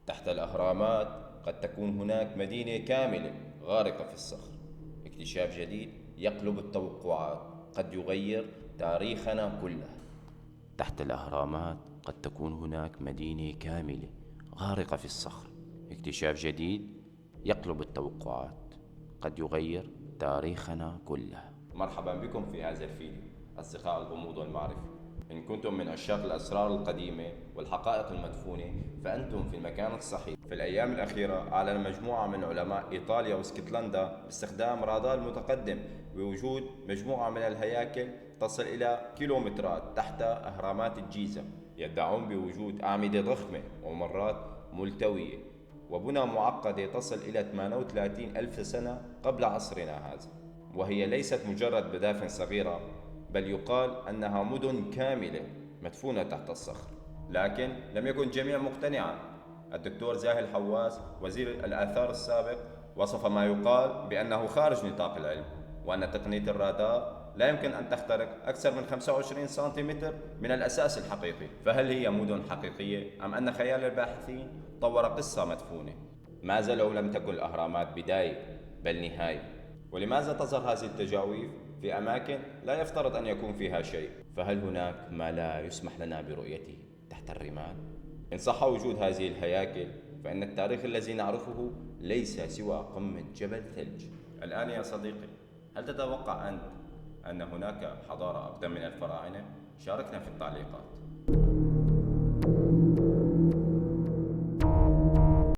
تحت الأهرامات قد تكون هناك مدينة كاملة غارقة في الصخر. اكتشاف جديد يقلب التوقعات، قد يغير تاريخنا كله. تحت الأهرامات قد تكون هناك مدينة كاملة غارقة في الصخر. اكتشاف جديد يقلب التوقعات، قد يغير تاريخنا كله. مرحبا بكم في هذا الفيديو أصدقاء الغموض والمعرفة. إن كنتم من عشاق الأسرار القديمة والحقائق المدفونة فأنتم في المكان الصحيح. في الأيام الأخيرة أعلن مجموعة من علماء إيطاليا واسكتلندا باستخدام رادار متقدم بوجود مجموعة من الهياكل تصل إلى كيلومترات تحت أهرامات الجيزة. يدعون بوجود أعمدة ضخمة وممرات ملتوية وبنى معقدة تصل إلى 38 ألف سنة قبل عصرنا هذا، وهي ليست مجرد مدافن صغيرة، بل يقال أنها مدن كاملة مدفونة تحت الصخر. لكن لم يكن الجميع مقتنعا. الدكتور زاهي حواس وزير الآثار السابق وصف ما يقال بأنه خارج نطاق العلم، وأن تقنية الرادار لا يمكن أن تخترق أكثر من 25 سنتيمتر من الأساس الحقيقي. فهل هي مدن حقيقية أم أن خيال الباحثين طور قصة مدفونة؟ ماذا لو لم تكن الأهرامات بداية بل نهاية؟ ولماذا تظهر هذه التجاويف في أماكن لا يفترض أن يكون فيها شيء؟ فهل هناك ما لا يسمح لنا برؤيته تحت الرمال؟ إن صح وجود هذه الهياكل فإن التاريخ الذي نعرفه ليس سوى قمة جبل ثلج. الآن يا صديقي، هل تتوقع أنت أن هناك حضارة أقدم من الفراعنة؟ شاركنا في التعليقات.